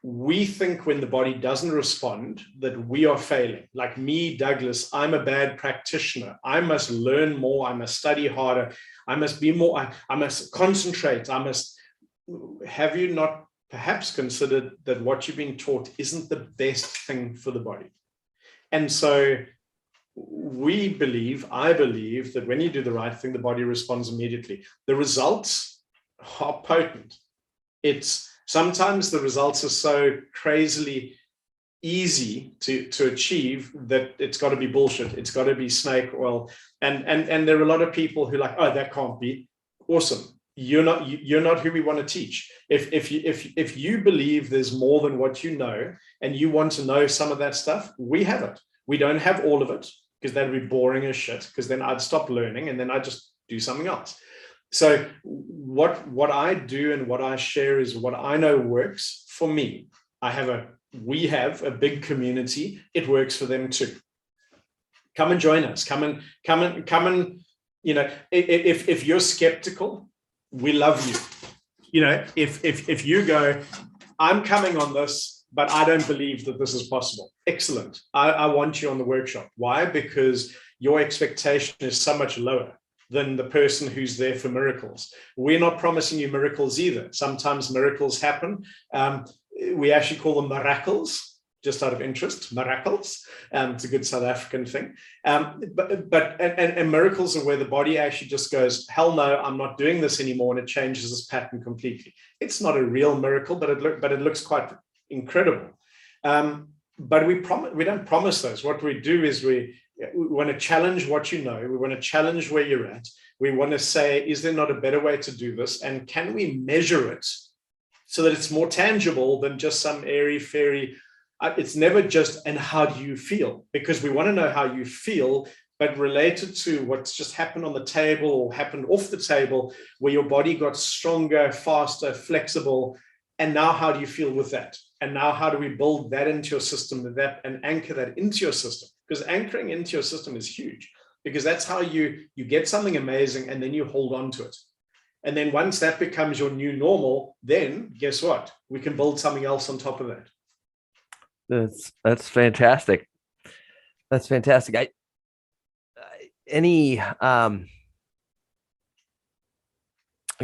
we think when the body doesn't respond that we are failing. Like me, Douglas, I'm a bad practitioner. I must learn more. I must study harder. I must be more, I must concentrate. Have you not perhaps considered that what you've been taught isn't the best thing for the body? And so I believe that when you do the right thing, the body responds immediately. The results are potent. Sometimes the results are so crazily easy to achieve that it's got to be bullshit. It's got to be snake oil. And there are a lot of people who are like, oh, that can't be. Awesome. You're not who we want to teach. If you believe there's more than what you know and you want to know some of that stuff, we have it. We don't have all of it because that'd be boring as shit, because then I'd stop learning and then I'd just do something else. So what I do and what I share is what I know works for me. We have a big community. It works for them too. Come and join us. Come and, if you're skeptical, we love you. If you go, I'm coming on this, but I don't believe that this is possible. Excellent. I want you on the workshop. Why? Because your expectation is so much lower than the person who's there for miracles. We're not promising you miracles either. Sometimes miracles happen. We actually call them miracles, just out of interest, miracles. It's a good South African thing. But miracles are where the body actually just goes, hell no, I'm not doing this anymore, and it changes this pattern completely. It's not a real miracle, but it looks quite incredible. But we don't promise those. What we do is we want to challenge what you know. We want to challenge where you're at. We want to say, is there not a better way to do this? And can we measure it so that it's more tangible than just some airy-fairy? It's never just, and how do you feel? Because we want to know how you feel, but related to what's just happened on the table or happened off the table, where your body got stronger, faster, flexible. And now how do you feel with that? And now how do we build that into your system and anchor that into your system? Because anchoring into your system is huge, because that's how you get something amazing and then you hold on to it. And then once that becomes your new normal, then guess what? We can build something else on top of that. That's fantastic. That's fantastic. I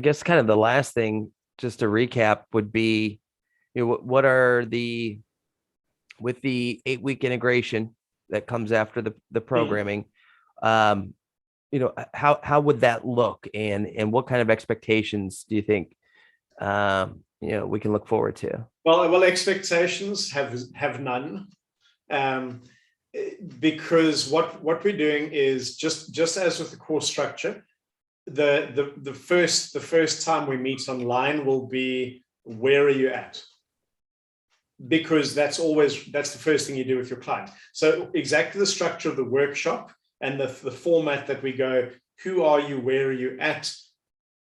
guess kind of the last thing, just to recap, would be, what are with the 8-week integration that comes after the programming, how would that look, and what kind of expectations do you think we can look forward to? Well, expectations have none, because what we're doing is just as with the course structure, the first time we meet online will be, where are you at? Because that's the first thing you do with your client. So exactly the structure of the workshop and the format that we go, who are you, where are you at?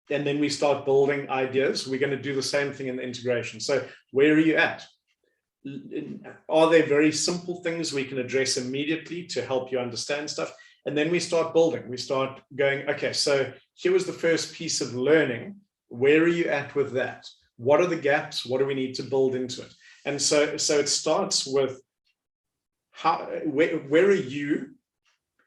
And then we start building ideas. We're going to do the same thing in the integration. So where are you at? Are there very simple things we can address immediately to help you understand stuff? And then we start building. We start going, okay, so here was the first piece of learning. Where are you at with that? What are the gaps? What do we need to build into it? And so it starts with where are you?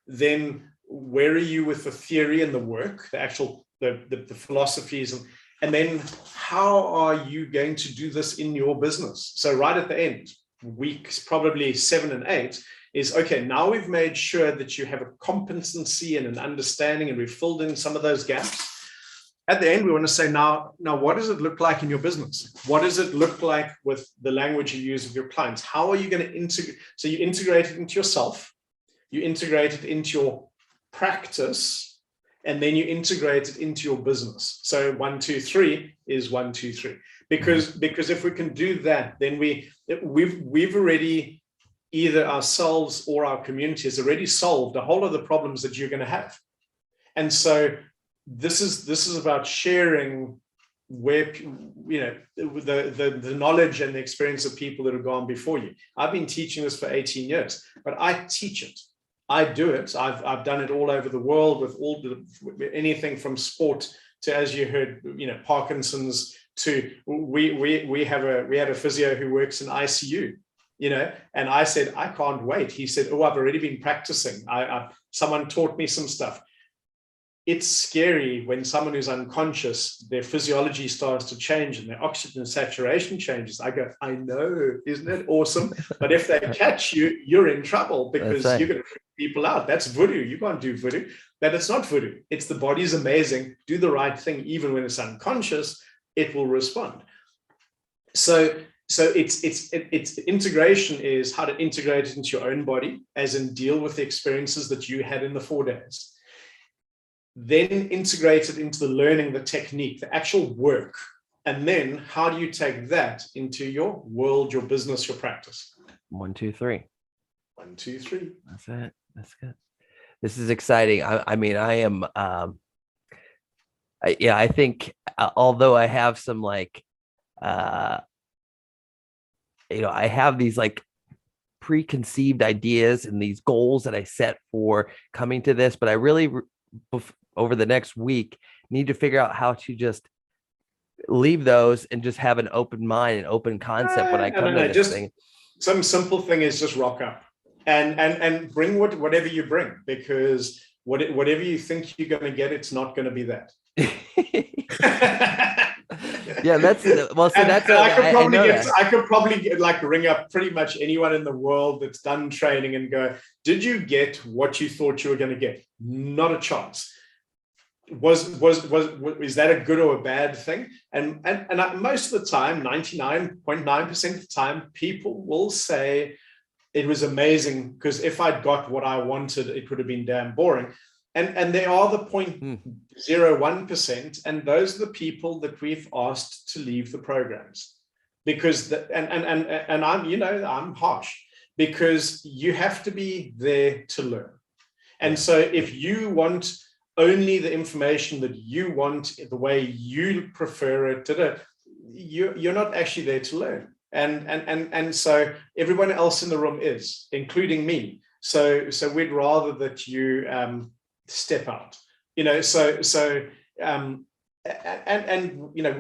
Then where are you with the theory and the work, the actual the philosophies, and then how are you going to do this in your business? So right at the end, weeks probably 7 and 8 is, okay, now we've made sure that you have a competency and an understanding, and we've filled in some of those gaps. At the end, we want to say, now, what does it look like in your business? What does it look like with the language you use with your clients? How are you going to integrate? So you integrate it into yourself, you integrate it into your practice, and then you integrate it into your business. So 1, 2, 3 is 1, 2, 3. Because if we can do that, then we've already either ourselves or our community has already solved a whole lot of the problems that you're going to have. And so this is about sharing where, the knowledge and the experience of people that have gone before you. I've been teaching this for 18 years, but I teach it. I do it. I've done it all over the world with anything from sport to, as you heard, Parkinson's, to we had a physio who works in ICU, and I said, I can't wait. He said, oh, I've already been practicing. Someone taught me some stuff. It's scary when someone who's unconscious, their physiology starts to change and their oxygen saturation changes. I go, I know, isn't it awesome? But if they catch you, you're in trouble, because you're going to freak people out. That's voodoo. You can't do voodoo. But it's not voodoo. It's the body's amazing. Do the right thing. Even when it's unconscious, it will respond. So it's integration is how to integrate it into your own body, as in deal with the experiences that you had in the 4 days. Then integrate it into the learning, the technique, the actual work. And then how do you take that into your world, your business, your practice? 1, 2, 3. 1, 2, 3. That's it. That's good. This is exciting. I mean, I am, I think, although I have some I have these preconceived ideas and these goals that I set for coming to this, but I really, over the next week, need to figure out how to just leave those and just have an open mind and open concept when I come to this thing. Some simple thing is just rock up and bring whatever you bring, because whatever you think you're going to get, it's not going to be that. Yeah, that's well. So that's I could probably ring up pretty much anyone in the world that's done training and go, "Did you get what you thought you were going to get?" Not a chance. Is that a good or a bad thing? And most of the time, 99.9% of the time, people will say it was amazing, because if I'd got what I wanted, it would have been damn boring. And there are the 0.01%, and those are the people that we've asked to leave the programs, because I'm harsh, because you have to be there to learn. And so if you want only the information that you want, the way you prefer it, you're not actually there to learn. And so everyone else in the room is, including me. So we'd rather that you step out, we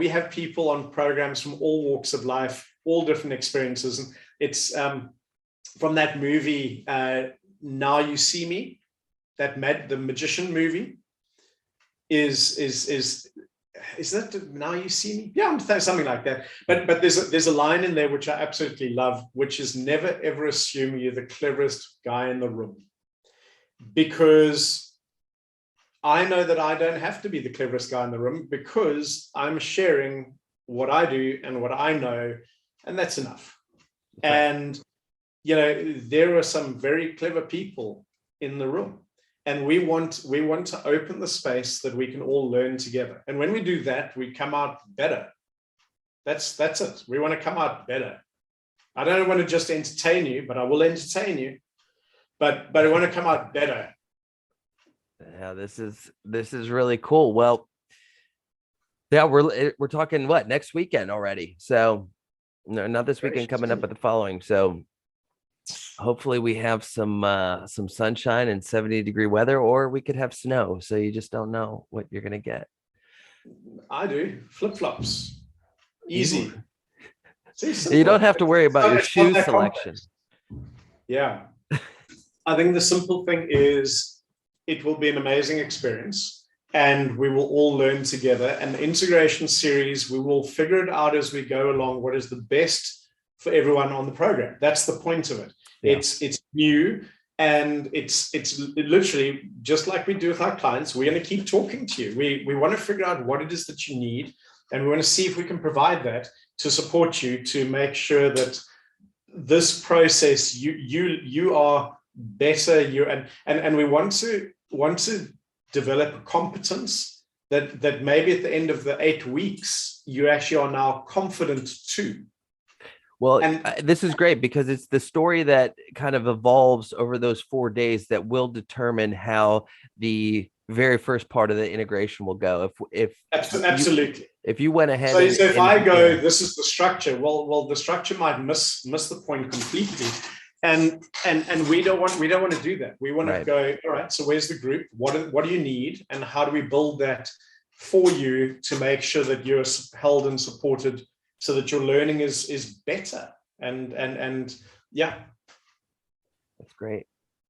have people on programs from all walks of life, all different experiences. And it's from that movie, Now You See Me, the magician movie, is that Now You See Me? Yeah, something like that. But there's a line in there which I absolutely love, which is never ever assume you're the cleverest guy in the room, because I know that I don't have to be the cleverest guy in the room, because I'm sharing what I do and what I know, and that's enough. Okay. And there are some very clever people in the room, and we want to open the space that we can all learn together. And when we do that, we come out better. That's it. We want to come out better. I don't want to just entertain you, but I will entertain you. But I want to come out better. Yeah, this is really cool. Well, yeah, we're talking next weekend already. So no, not this weekend coming up, but the following. So hopefully we have some sunshine and 70-degree weather, or we could have snow. So you just don't know what you're gonna get. I do flip-flops, easy. You don't have to worry about your shoe selection. Yeah, I think the simple thing is, it will be an amazing experience, and we will all learn together. And the integration series, we will figure it out as we go along, what is the best for everyone on the program. That's the point of it. Yeah. It's new, and it's literally just like we do with our clients. We're going to keep talking to you. We want to figure out what it is that you need, and we want to see if we can provide that to support you, to make sure that this process, you are better. And we want to develop a competence that maybe at the end of the 8 weeks, you actually are now confident to. Well, And this is great because it's the story that kind of evolves over those 4 days that will determine how the very first part of the integration will go. absolutely. If you went ahead So if and I go, yeah, this is the structure. Well, the structure might miss the point completely, and we don't want to do that. We want to right. go, all right. So where's the group? What do you need, and how do we build that for you to make sure that you're held and supported, so that your learning is better. And yeah. That's great.